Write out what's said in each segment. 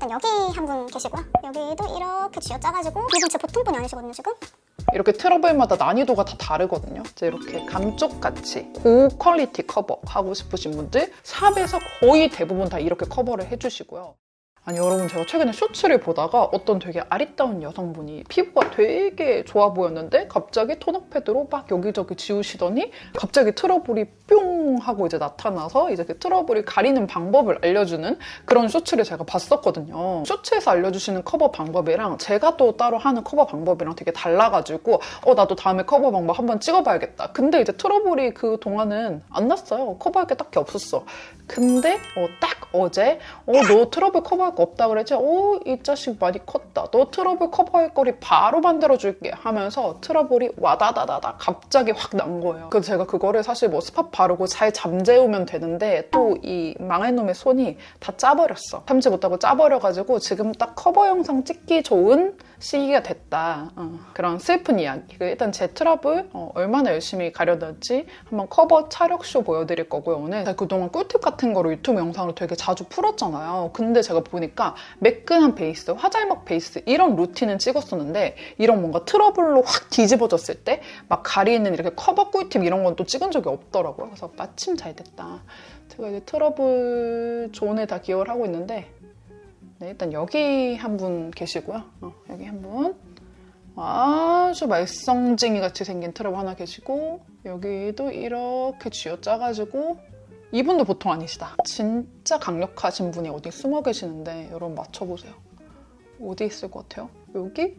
일단 여기 한 분 계시고요. 여기도 이렇게 쥐어짜가지고 이분 진짜 보통 분이 아니시거든요 지금. 이렇게 트러블마다 난이도가 다 다르거든요. 이제 이렇게 감쪽같이 고퀄리티 커버 하고 싶으신 분들 샵에서 거의 대부분 다 이렇게 커버를 해주시고요. 아니 여러분, 제가 최근에 쇼츠를 보다가 어떤 되게 아리따운 여성분이 피부가 되게 좋아 보였는데 갑자기 토너 패드로 막 여기저기 지우시더니 갑자기 트러블이 뿅 하고 이제 나타나서 이제 그 트러블을 가리는 방법을 알려주는 그런 쇼츠를 제가 봤었거든요. 쇼츠에서 알려주시는 커버 방법이랑 제가 또 따로 하는 커버 방법이랑 되게 달라가지고 나도 다음에 커버 방법 한번 찍어봐야겠다. 근데 이제 트러블이 그 동안은 안 났어요. 커버할 게 딱히 없었어. 근데 딱 어제 너 트러블 커버할 거 없다 그랬지? 이 자식 많이 컸다. 너 트러블 커버할 거리 바로 만들어줄게 하면서 트러블이 와다다다다 갑자기 확 난 거예요. 그래서 제가 그거를 사실 뭐 스팟 바르고 잘 잠재우면 되는데 또 이 망할 놈의 손이 다 짜버렸어. 참지 못하고 짜버려가지고 지금 딱 커버 영상 찍기 좋은 시기가 됐다. 그런 슬픈 이야기. 일단 제 트러블 얼마나 열심히 가려놨지 한번 커버 차력쇼 보여드릴 거고요. 오늘 제가 그동안 꿀팁 같은 거를 유튜브 영상으로 되게 자주 풀었잖아요. 근데 제가 보니까 매끈한 베이스, 화잘먹 베이스 이런 루틴은 찍었었는데 이런 뭔가 트러블로 확 뒤집어졌을 때 막 가리는 이렇게 커버 꿀팁 이런 건 또 찍은 적이 없더라고요. 그래서 마침 잘 됐다. 제가 이제 트러블 존에 다 기여를 하고 있는데 네, 일단 여기 한 분 계시고요. 여기 한 분. 아주 말썽쟁이 같이 생긴 트러블 하나 계시고 여기도 이렇게 쥐어짜가지고 이분도 보통 아니시다. 진짜 강력하신 분이 어디 숨어 계시는데 여러분 맞춰보세요. 어디 있을 것 같아요? 여기?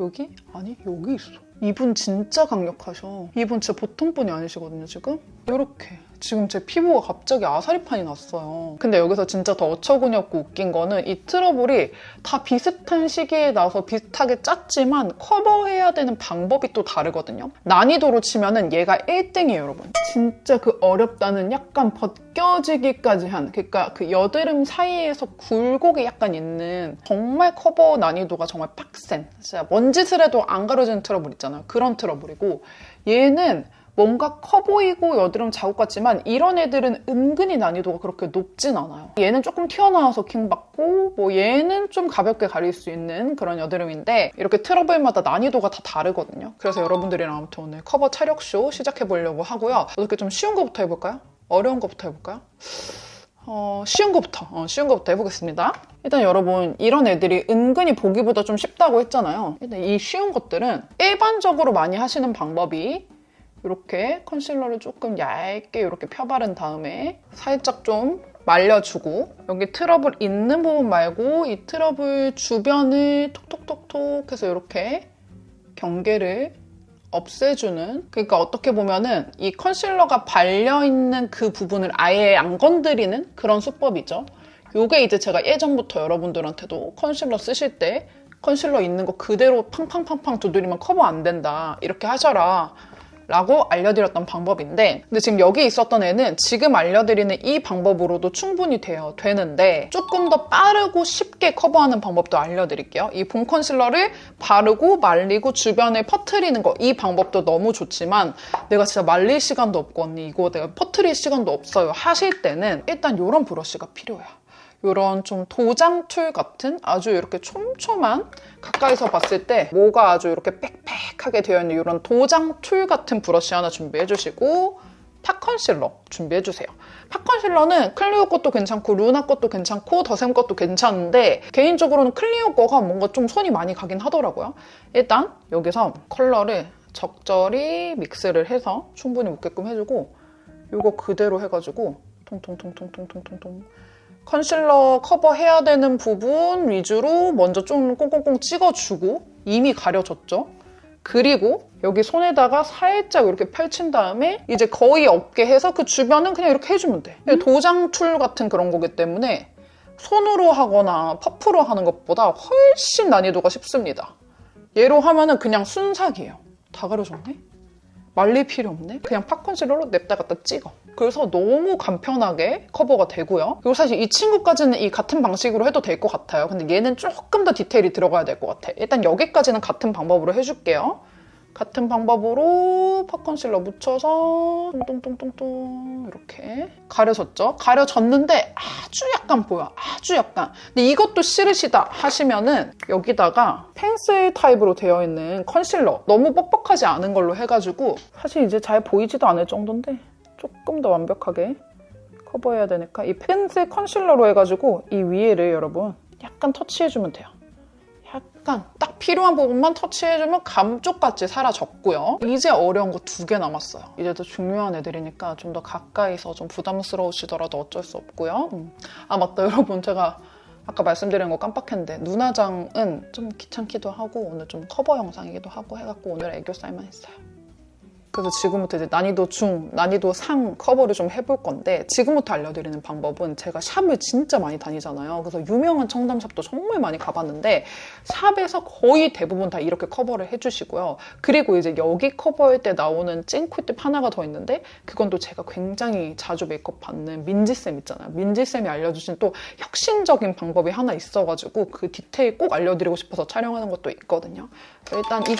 여기? 아니 여기 있어. 이분 진짜 강력하셔. 이분 진짜 보통 분이 아니시거든요 지금. 이렇게 지금 제 피부가 갑자기 아사리판이 났어요. 근데 여기서 진짜 더 어처구니 없고 웃긴 거는 이 트러블이 다 비슷한 시기에 나서 비슷하게 짰지만 커버해야 되는 방법이 또 다르거든요. 난이도로 치면은 얘가 1등이에요 여러분. 진짜 그 어렵다는 약간 벗겨지기까지 한, 그러니까 그 여드름 사이에서 굴곡이 약간 있는 정말 커버 난이도가 정말 빡센, 진짜 뭔 짓을 해도 안 가려지는 트러블 있잖아요. 그런 트러블이고 얘는 뭔가 커 보이고 여드름 자국 같지만 이런 애들은 은근히 난이도가 그렇게 높진 않아요. 얘는 조금 튀어나와서 킹받고 뭐 얘는 좀 가볍게 가릴 수 있는 그런 여드름인데 이렇게 트러블마다 난이도가 다 다르거든요. 그래서 여러분들이랑 아무튼 오늘 커버 차력쇼 시작해보려고 하고요. 어떻게 좀 쉬운 거부터 해볼까요? 어려운 거부터 해볼까요? 쉬운 거부터 해보겠습니다. 일단 여러분 이런 애들이 은근히 보기보다 좀 쉽다고 했잖아요. 일단 이 쉬운 것들은 일반적으로 많이 하시는 방법이 이렇게 컨실러를 조금 얇게 이렇게 펴바른 다음에 살짝 좀 말려주고 여기 트러블 있는 부분 말고 이 트러블 주변을 톡톡톡톡 해서 이렇게 경계를 없애주는, 그러니까 어떻게 보면은 이 컨실러가 발려있는 그 부분을 아예 안 건드리는 그런 수법이죠. 요게 이제 제가 예전부터 여러분들한테도 컨실러 쓰실 때 컨실러 있는 거 그대로 팡팡팡팡 두드리면 커버 안 된다 이렇게 하셔라 라고 알려드렸던 방법인데, 근데 지금 여기 있었던 애는 지금 알려드리는 이 방법으로도 충분히 되는데 조금 더 빠르고 쉽게 커버하는 방법도 알려드릴게요. 이 봄 컨실러를 바르고 말리고 주변에 퍼트리는 거, 이 방법도 너무 좋지만 내가 진짜 말릴 시간도 없고 언니 이거 내가 퍼트릴 시간도 없어요 하실 때는 일단 이런 브러쉬가 필요해요. 이런 좀 도장 툴 같은 아주 이렇게 촘촘한, 가까이서 봤을 때 뭐가 아주 이렇게 빽빽하게 되어 있는 이런 도장 툴 같은 브러쉬 하나 준비해 주시고 팥 컨실러 준비해 주세요. 팥 컨실러는 클리오 것도 괜찮고 루나 것도 괜찮고 더샘 것도 괜찮은데 개인적으로는 클리오 거가 뭔가 좀 손이 많이 가긴 하더라고요. 일단 여기서 컬러를 적절히 믹스를 해서 충분히 묻게끔 해주고 이거 그대로 해가지고 통통통통통통통 컨실러 커버해야 되는 부분 위주로 먼저 좀 꽁꽁꽁 찍어주고 이미 가려졌죠? 그리고 여기 손에다가 살짝 이렇게 펼친 다음에 이제 거의 없게 해서 그 주변은 그냥 이렇게 해주면 돼. 도장 툴 같은 그런 거기 때문에 손으로 하거나 퍼프로 하는 것보다 훨씬 난이도가 쉽습니다. 얘로 하면은 그냥 순삭이에요. 다 가려졌네? 말릴 필요 없네? 그냥 팥 컨실러로 냅다 갖다 찍어. 그래서 너무 간편하게 커버가 되고요. 그리고 사실 이 친구까지는 이 같은 방식으로 해도 될 것 같아요. 근데 얘는 조금 더 디테일이 들어가야 될 것 같아. 일단 여기까지는 같은 방법으로 해줄게요. 같은 방법으로 팟 컨실러 묻혀서 똥똥똥똥똥 이렇게 가려졌죠? 가려졌는데 아주 약간 보여. 아주 약간. 근데 이것도 싫으시다 하시면은 여기다가 펜슬 타입으로 되어 있는 컨실러 너무 뻑뻑하지 않은 걸로 해가지고 사실 이제 잘 보이지도 않을 정도인데 조금 더 완벽하게 커버해야 되니까 이 펜슬 컨실러로 해가지고 이 위에를 여러분 약간 터치해주면 돼요. 약간 딱 필요한 부분만 터치해주면 감쪽같이 사라졌고요. 이제 어려운 거 2개 남았어요. 이제 더 중요한 애들이니까 좀 더 가까이서 좀 부담스러우시더라도 어쩔 수 없고요. 아 맞다 여러분, 제가 아까 말씀드린 거 깜빡했는데 눈화장은 좀 귀찮기도 하고 오늘 좀 커버 영상이기도 하고 해갖고 오늘 애교살만 했어요. 그래서 지금부터 이제 난이도 중, 난이도 상 커버를 좀 해볼 건데 지금부터 알려드리는 방법은 제가 샵을 진짜 많이 다니잖아요. 그래서 유명한 청담샵도 정말 많이 가봤는데 샵에서 거의 대부분 다 이렇게 커버를 해주시고요. 그리고 이제 여기 커버할 때 나오는 찐 꿀팁 하나가 더 있는데 그건 또 제가 굉장히 자주 메이크업 받는 민지쌤 있잖아요. 민지쌤이 알려주신 또 혁신적인 방법이 하나 있어가지고 그 디테일 꼭 알려드리고 싶어서 촬영하는 것도 있거든요. 일단 이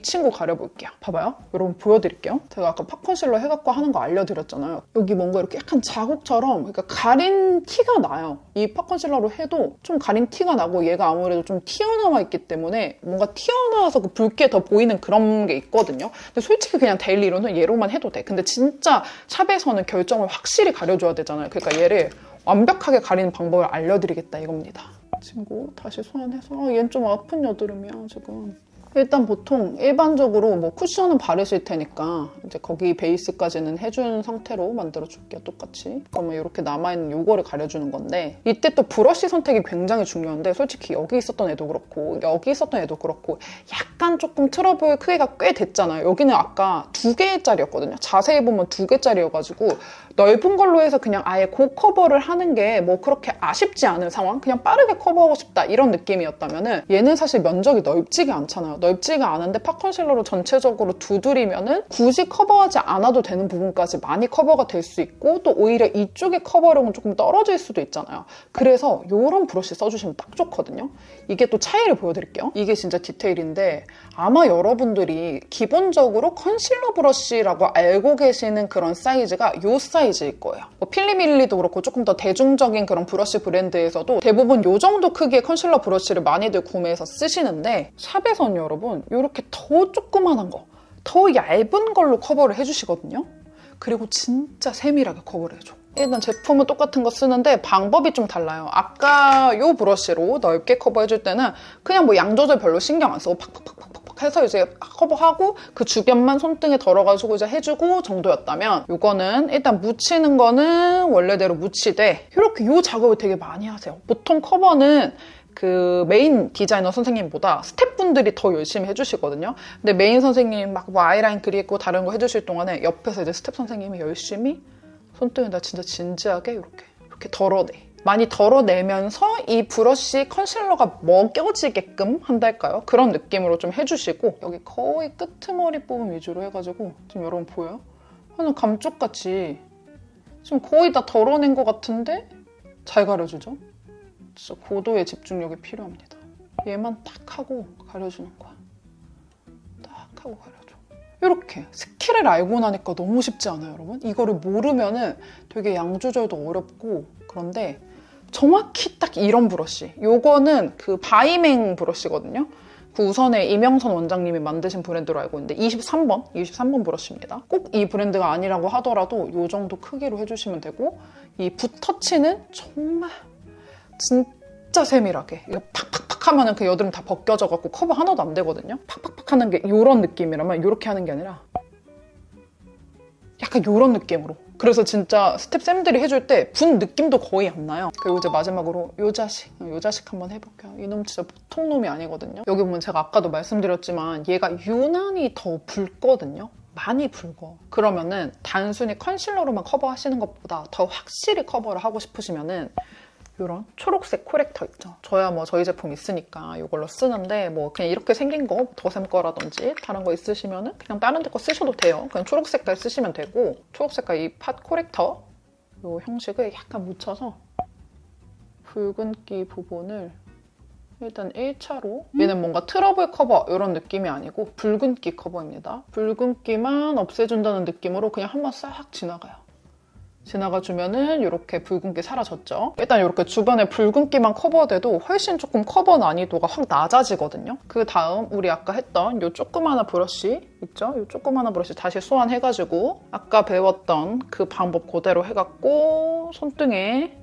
친구 가려볼게요. 봐봐요. 여러분 보여드릴게요. 제가 아까 팟 컨실러 해갖고 하는 거 알려드렸잖아요. 여기 뭔가 이렇게 약간 자국처럼 그러니까 가린 티가 나요. 이 팟 컨실러로 해도 좀 가린 티가 나고 얘가 아무래도 좀 튀어나와 있기 때문에 뭔가 튀어나와서 그 붉게 더 보이는 그런 게 있거든요. 근데 솔직히 그냥 데일리로는 얘로만 해도 돼. 근데 진짜 샵에서는 결정을 확실히 가려줘야 되잖아요. 그러니까 얘를 완벽하게 가리는 방법을 알려드리겠다 이겁니다. 친구 다시 소환해서 얘는 좀 아픈 여드름이야 지금. 일단 보통 일반적으로 뭐 쿠션은 바르실 테니까 이제 거기 베이스까지는 해준 상태로 만들어줄게요. 똑같이. 그러면 이렇게 남아있는 요거를 가려주는 건데 이때 또 브러쉬 선택이 굉장히 중요한데 솔직히 여기 있었던 애도 그렇고 여기 있었던 애도 그렇고 약간 조금 트러블 크기가 꽤 됐잖아요. 여기는 아까 2개짜리였거든요. 자세히 보면 2개짜리여가지고 넓은 걸로 해서 그냥 아예 고 커버를 하는 게 뭐 그렇게 아쉽지 않은 상황? 그냥 빠르게 커버하고 싶다 이런 느낌이었다면은 얘는 사실 면적이 넓지가 않잖아요. 넓지가 않은데 팟 컨실러로 전체적으로 두드리면은 굳이 커버하지 않아도 되는 부분까지 많이 커버가 될 수 있고 또 오히려 이쪽의 커버력은 조금 떨어질 수도 있잖아요. 그래서 이런 브러쉬 써주시면 딱 좋거든요. 이게 또 차이를 보여드릴게요. 이게 진짜 디테일인데 아마 여러분들이 기본적으로 컨실러 브러쉬라고 알고 계시는 그런 사이즈가 이 사이즈일 거예요. 뭐 필리밀리도 그렇고 조금 더 대중적인 그런 브러쉬 브랜드에서도 대부분 이 정도 크기의 컨실러 브러쉬를 많이들 구매해서 쓰시는데 샵에서는 여러분 이렇게 더 조그만한 거, 더 얇은 걸로 커버를 해주시거든요. 그리고 진짜 세밀하게 커버를 해줘. 일단 제품은 똑같은 거 쓰는데 방법이 좀 달라요. 아까 이 브러쉬로 넓게 커버해줄 때는 그냥 뭐 양 조절 별로 신경 안 쓰고 팍팍팍팍팍 해서 이제 커버하고 그 주변만 손등에 덜어가지고 이제 해주고 정도였다면 이거는 일단 묻히는 거는 원래대로 묻히되 이렇게 이 작업을 되게 많이 하세요. 보통 커버는 그 메인 디자이너 선생님보다 스태프분들이 더 열심히 해주시거든요. 근데 메인 선생님 막 뭐 아이라인 그리고 다른 거 해주실 동안에 옆에서 이제 스태프 선생님이 열심히 손등에다 진짜 진지하게 이렇게 덜어내. 많이 덜어내면서 이 브러쉬 컨실러가 먹여지게끔 한달까요? 그런 느낌으로 좀 해주시고 여기 거의 끄트머리 부분 위주로 해가지고 지금 여러분 보여요? 완전 감쪽같이 지금 거의 다 덜어낸 것 같은데 잘 가려주죠? 진짜 고도의 집중력이 필요합니다. 얘만 딱 하고 가려주는 거야. 딱 하고 가려줘. 이렇게 스킬을 알고 나니까 너무 쉽지 않아요, 여러분? 이거를 모르면은 되게 양 조절도 어렵고 그런데 정확히 딱 이런 브러쉬. 요거는 그 바이맹 브러쉬거든요. 그 우선에 이명선 원장님이 만드신 브랜드로 알고 있는데 23번 브러쉬입니다. 꼭 이 브랜드가 아니라고 하더라도 요 정도 크기로 해주시면 되고 이 붓터치는 정말 진짜 세밀하게 이거 팍팍팍 하면은 그 여드름 다 벗겨져갖고 커버 하나도 안 되거든요. 팍팍팍 하는 게 이런 느낌이라면 이렇게 하는 게 아니라 약간 이런 느낌으로. 그래서 진짜 스텝쌤들이 해줄 때 분 느낌도 거의 안 나요. 그리고 이제 마지막으로 요 자식 한번 해볼게요. 이놈 진짜 보통 놈이 아니거든요. 여기 보면 제가 아까도 말씀드렸지만 얘가 유난히 더 붉거든요. 많이 붉어. 그러면은 단순히 컨실러로만 커버하시는 것보다 더 확실히 커버를 하고 싶으시면은 이런 초록색 코렉터 있죠. 저야 뭐 저희 제품 있으니까 이걸로 쓰는데 뭐 그냥 이렇게 생긴 거 더샘 거라든지 다른 거 있으시면은 그냥 다른 데 거 쓰셔도 돼요. 그냥 초록 색깔 쓰시면 되고 초록 색깔 이 팟 코렉터 이 형식을 약간 묻혀서 붉은기 부분을 일단 1차로 얘는 뭔가 트러블 커버 이런 느낌이 아니고 붉은기 커버입니다. 붉은기만 없애준다는 느낌으로 그냥 한번 싹 지나가요. 지나가주면은 이렇게 붉은기 사라졌죠. 일단 이렇게 주변에 붉은기만 커버돼도 훨씬 조금 커버 난이도가 확 낮아지거든요. 그 다음 우리 아까 했던 이 조그마한 브러쉬 있죠? 이 조그마한 브러쉬 다시 소환해가지고 아까 배웠던 그 방법 그대로 해갖고 손등에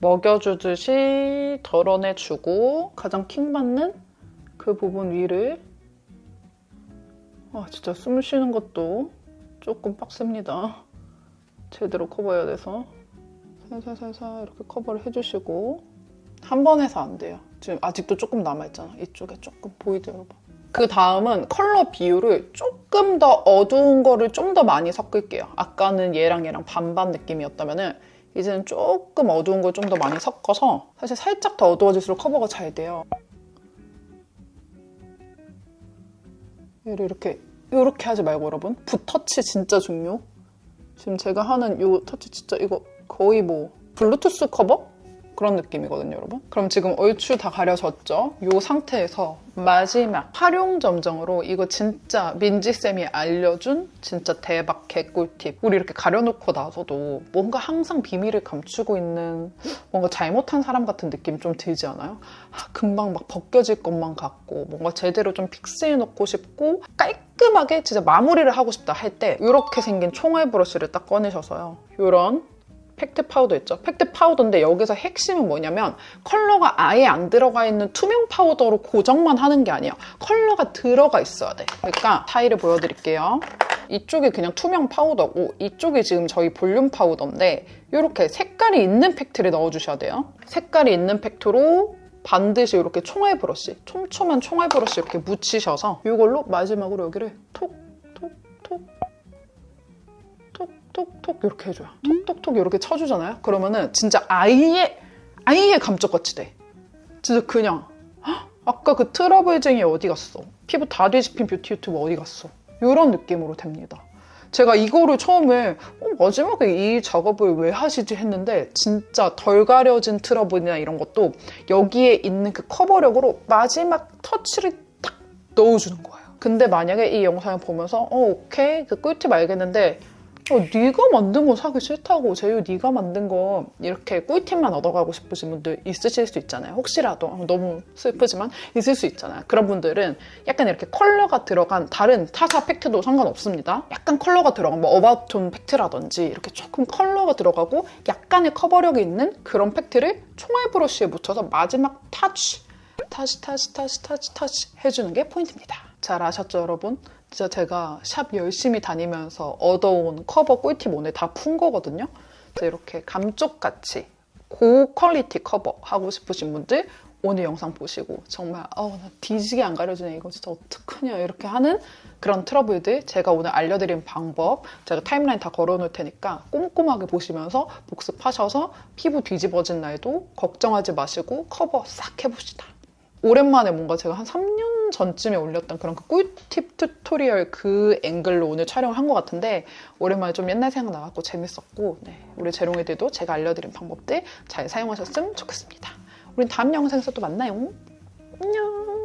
먹여주듯이 덜어내주고 가장 킹 받는 그 부분 위를 진짜 숨 쉬는 것도 조금 빡셉니다. 제대로 커버해야 돼서 살살살살 이렇게 커버를 해주시고 한 번 해서 안 돼요. 지금 아직도 조금 남아있잖아. 이쪽에 조금 보이죠 여러분? 그 다음은 컬러 비율을 조금 더 어두운 거를 좀 더 많이 섞을게요. 아까는 얘랑 반반 느낌이었다면은 이제는 조금 어두운 걸 좀 더 많이 섞어서 사실 살짝 더 어두워질수록 커버가 잘 돼요. 얘를 이렇게 하지 말고 여러분 붓터치 진짜 중요. 지금 제가 하는 이 터치 진짜 이거 거의 뭐 블루투스 커버? 그런 느낌이거든요, 여러분. 그럼 지금 얼추 다 가려졌죠? 이 상태에서 마지막 활용점정으로 이거 진짜 민지쌤이 알려준 진짜 대박 개꿀팁. 우리 이렇게 가려놓고 나서도 뭔가 항상 비밀을 감추고 있는 뭔가 잘못한 사람 같은 느낌 좀 들지 않아요? 금방 막 벗겨질 것만 같고 뭔가 제대로 좀 픽스해놓고 싶고 깔끔하게 진짜 마무리를 하고 싶다 할 때 이렇게 생긴 총알 브러쉬를 딱 꺼내셔서요. 이런 팩트 파우더 있죠? 팩트 파우더인데 여기서 핵심은 뭐냐면 컬러가 아예 안 들어가 있는 투명 파우더로 고정만 하는 게 아니에요. 컬러가 들어가 있어야 돼. 그러니까 타일을 보여드릴게요. 이쪽이 그냥 투명 파우더고 이쪽이 지금 저희 볼륨 파우더인데 이렇게 색깔이 있는 팩트를 넣어주셔야 돼요. 색깔이 있는 팩트로 반드시 이렇게 총알 브러쉬, 촘촘한 총알 브러쉬 이렇게 묻히셔서 이걸로 마지막으로 여기를 톡톡 이렇게 해줘요. 톡톡톡 이렇게 쳐주잖아요. 그러면은 진짜 아예 감쪽같이 돼. 진짜 그냥 아까 그 트러블쟁이 어디 갔어? 피부 다 뒤집힌 뷰티 유튜버 어디 갔어? 이런 느낌으로 됩니다. 제가 이거를 처음에 마지막에 이 작업을 왜 하시지 했는데 진짜 덜 가려진 트러블이나 이런 것도 여기에 있는 그 커버력으로 마지막 터치를 딱 넣어주는 거예요. 근데 만약에 이 영상을 보면서 오케이 그 꿀팁 알겠는데 네가 만든 거 사기 싫다고 재유 네가 만든 거 이렇게 꿀팁만 얻어가고 싶으신 분들 있으실 수 있잖아요. 혹시라도 너무 슬프지만 있을 수 있잖아요. 그런 분들은 약간 이렇게 컬러가 들어간 다른 타사 팩트도 상관없습니다. 약간 컬러가 들어간 뭐 어바웃톤 팩트라든지 이렇게 조금 컬러가 들어가고 약간의 커버력이 있는 그런 팩트를 총알 브러쉬에 묻혀서 마지막 타치 해주는 게 포인트입니다. 잘 아셨죠 여러분? 진짜 제가 샵 열심히 다니면서 얻어온 커버 꿀팁 오늘 다 푼 거거든요. 이렇게 감쪽같이 고퀄리티 커버 하고 싶으신 분들 오늘 영상 보시고 정말 나 뒤지게 안 가려지네 이거 진짜 어떡하냐 이렇게 하는 그런 트러블들 제가 오늘 알려드린 방법 제가 타임라인 다 걸어놓을 테니까 꼼꼼하게 보시면서 복습하셔서 피부 뒤집어진 날도 걱정하지 마시고 커버 싹 해봅시다. 오랜만에 뭔가 제가 한 3년 전쯤에 올렸던 그런 그 꿀팁 튜토리얼 그 앵글로 오늘 촬영을 한 것 같은데 오랜만에 좀 옛날 생각 나갖고 재밌었고 우리 재롱이들도 제가 알려드린 방법들 잘 사용하셨으면 좋겠습니다. 우린 다음 영상에서 또 만나요. 안녕.